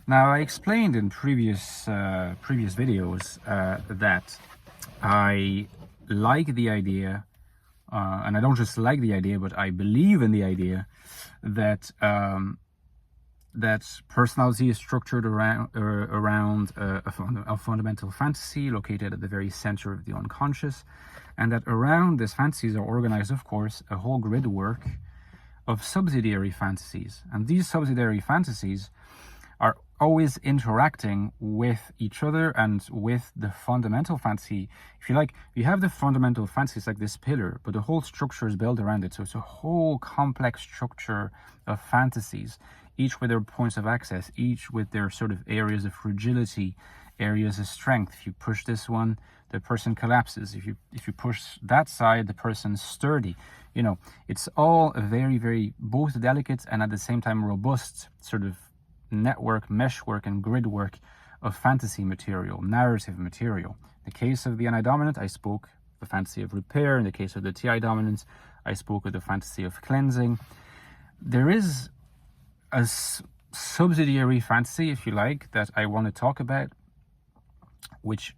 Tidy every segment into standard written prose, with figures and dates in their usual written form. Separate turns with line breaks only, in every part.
Now, I explained in previous videos that I like the idea, and I don't just like the idea, but I believe in the idea that that personality is structured around a fundamental fantasy located at the very center of the unconscious, and that around these fantasies are organized, of course, a whole grid work of subsidiary fantasies. And these subsidiary fantasies are always interacting with each other and with the fundamental fantasy. If you like, you have the fundamental fantasy, it's like this pillar, but the whole structure is built around it. So it's a whole complex structure of fantasies, each with their points of access, each with their sort of areas of fragility, areas of strength. If you push this one, the person collapses. If you push that side, the person's sturdy. You know, it's all a very, very both delicate and at the same time robust sort of network, meshwork, and grid work of fantasy material, narrative material. In the case of the NI dominant, I spoke the fantasy of repair. In the case of the TI dominant, I spoke of the fantasy of cleansing. There is a subsidiary fantasy, if you like, that I want to talk about, which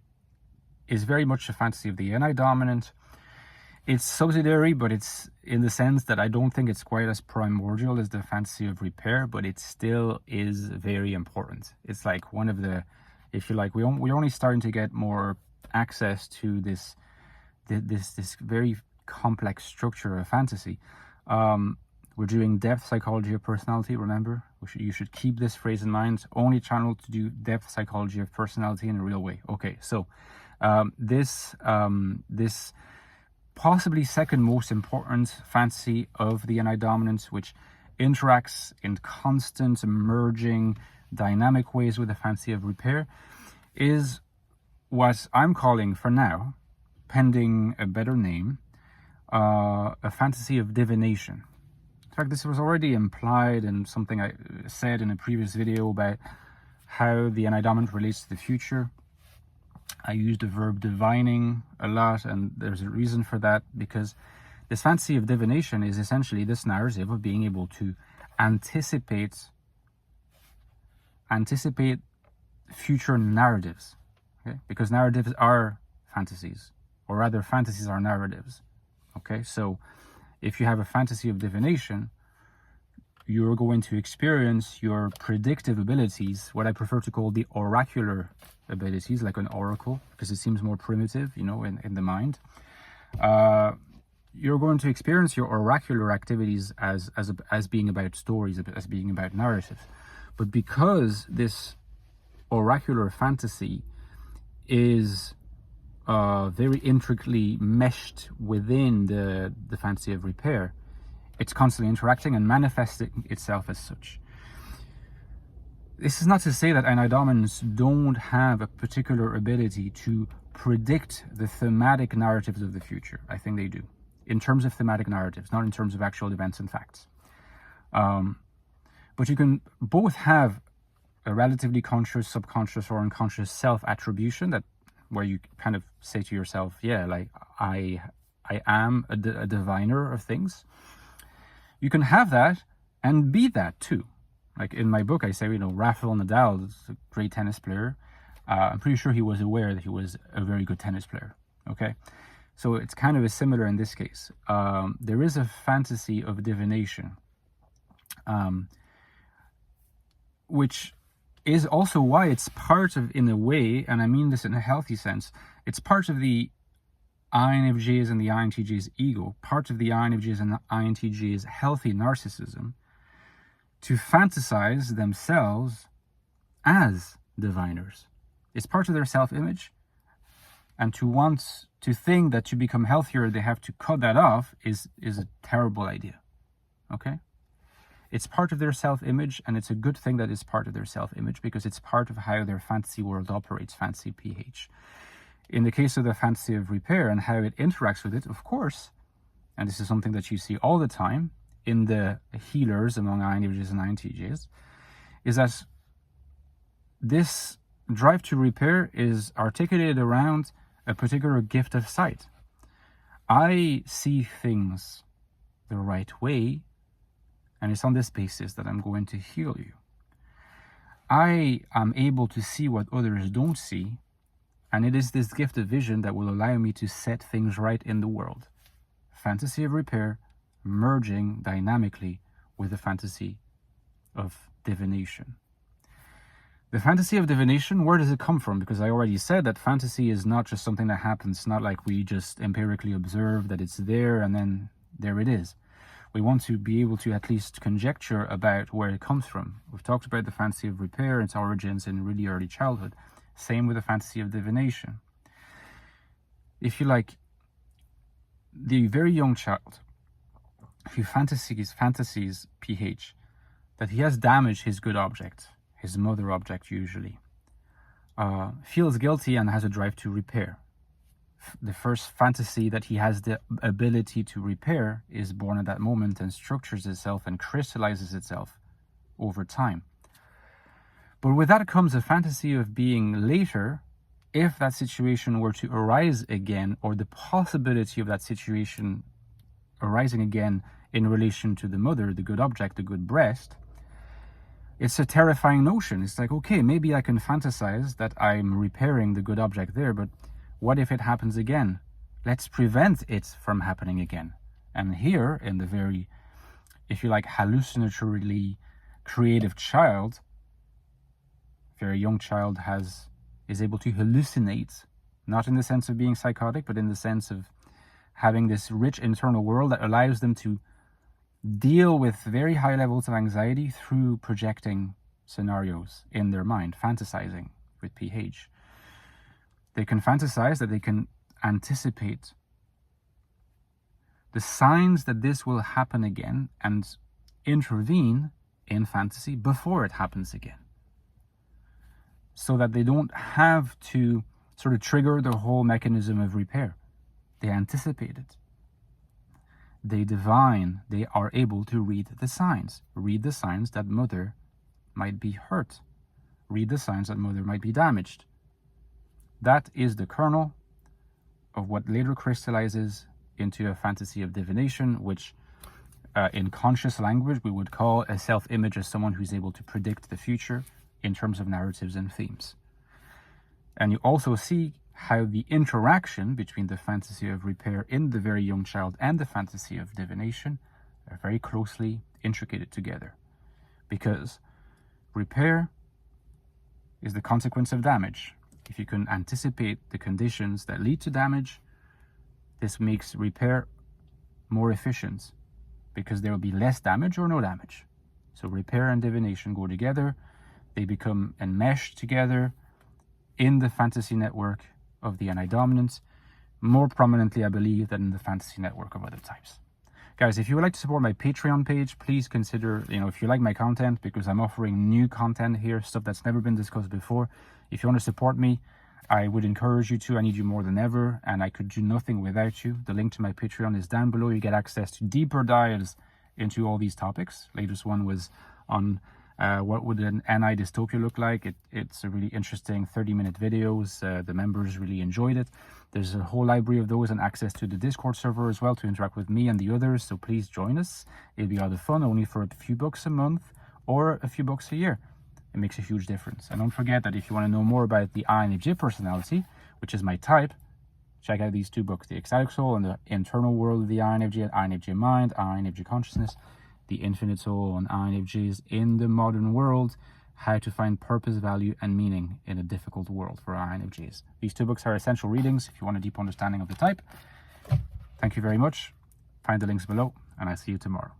is very much a fantasy of the NI dominant. It's subsidiary, but it's in the sense that I don't think it's quite as primordial as the fantasy of repair, but it still is very important. It's like one of the, if you like, we're only starting to get more access to this very complex structure of fantasy. We're doing depth psychology of personality, remember? You should keep this phrase in mind. Only channel to do depth psychology of personality in a real way. Okay, so this possibly second most important fantasy of the NI dominance, which interacts in constant, emerging, dynamic ways with the fantasy of repair, is what I'm calling for now, pending a better name, a fantasy of divination. In fact, this was already implied in something I said in a previous video about how the NI dominant relates to the future. I use the verb divining a lot, and there's a reason for that, because this fantasy of divination is essentially this narrative of being able to anticipate future narratives, okay? Because narratives are fantasies, or rather fantasies are narratives, okay? So if you have a fantasy of divination, you're going to experience your predictive abilities, what I prefer to call the oracular abilities, like an oracle, because it seems more primitive, you know, in the mind. You're going to experience your oracular activities as being about stories, as being about narratives. But because this oracular fantasy is very intricately meshed within the fantasy of repair, it's constantly interacting and manifesting itself as such. This is not to say that NI dominants don't have a particular ability to predict the thematic narratives of the future. I think they do, in terms of thematic narratives, not in terms of actual events and facts. But you can both have a relatively conscious, subconscious, or unconscious self-attribution, that where you kind of say to yourself, yeah, like I am a diviner of things. You can have that and be that too. Like in my book, I say, you know, Rafael Nadal is a great tennis player. I'm pretty sure he was aware that he was a very good tennis player. Okay, so it's kind of similar in this case. There is a fantasy of divination, which is also why it's part of, in a way, and I mean this in a healthy sense, it's part of the INFJ's and the INTJ's ego, part of the INFJ's and the INTJ's healthy narcissism, to fantasize themselves as diviners. It's part of their self-image, and to want to think that to become healthier they have to cut that off is a terrible idea. Okay? It's part of their self-image, and it's a good thing that it's part of their self-image, because it's part of how their fantasy world operates, fantasy PH. In the case of the fantasy of repair and how it interacts with it, of course, and this is something that you see all the time in the healers among INFJs and INTJs, is that this drive to repair is articulated around a particular gift of sight. I see things the right way, and it's on this basis that I'm going to heal you. I am able to see what others don't see, and it is this gift of vision that will allow me to set things right in the world. Fantasy of repair merging dynamically with the fantasy of divination. The fantasy of divination, where does it come from? Because I already said that fantasy is not just something that happens. It's not like we just empirically observe that it's there and then there it is. We want to be able to at least conjecture about where it comes from. We've talked about the fantasy of repair, its origins in really early childhood. Same with the fantasy of divination. If you like, the very young child who fantasies PH that he has damaged his good object, his mother object usually, feels guilty and has a drive to repair. The first fantasy that he has the ability to repair is born at that moment and structures itself and crystallizes itself over time. But with that comes a fantasy of being later, if that situation were to arise again, or the possibility of that situation arising again in relation to the mother, the good object, the good breast, it's a terrifying notion. It's like, okay, maybe I can fantasize that I'm repairing the good object there, but what if it happens again? Let's prevent it from happening again. And here, in the very, if you like, hallucinatorily creative child, very young child is able to hallucinate, not in the sense of being psychotic, but in the sense of having this rich internal world that allows them to deal with very high levels of anxiety through projecting scenarios in their mind, fantasizing with PH. They can fantasize that they can anticipate the signs that this will happen again and intervene in fantasy before it happens again, so that they don't have to sort of trigger the whole mechanism of repair. They anticipate it. They divine, they are able to read the signs that mother might be hurt, read the signs that mother might be damaged. That is the kernel of what later crystallizes into a fantasy of divination, which in conscious language we would call a self-image as someone who's able to predict the future in terms of narratives and themes. And you also see how the interaction between the fantasy of repair in the very young child and the fantasy of divination are very closely intricated together, because repair is the consequence of damage. If you can anticipate the conditions that lead to damage, this makes repair more efficient, because there will be less damage or no damage. So repair and divination go together. They become enmeshed together in the fantasy network of the anti-dominance, more prominently, I believe, than in the fantasy network of other types. Guys, if you would like to support my Patreon page, please consider, if you like my content, because I'm offering new content here, stuff that's never been discussed before. If you want to support me, I would encourage you to. I need you more than ever, and I could do nothing without you. The link to my Patreon is down below. You get access to deeper dives into all these topics. Latest one was on what would an NI dystopia look like. It's a really interesting 30-minute videos. The members really enjoyed it. There's a whole library of those and access to the Discord server as well to interact with me and the others. So please join us. It'll be a lot of fun, only for a few bucks a month or a few bucks a year. It makes a huge difference. And don't forget that if you want to know more about the INFJ personality, which is my type, check out these two books, The Ecstatic Soul and The Internal World of the INFJ, INFJ Mind, INFJ Consciousness, The Infinite Soul and INFJs in the Modern World, How to Find Purpose, Value, and Meaning in a Difficult World for INFJs. These two books are essential readings if you want a deep understanding of the type. Thank you very much. Find the links below, and I'll see you tomorrow.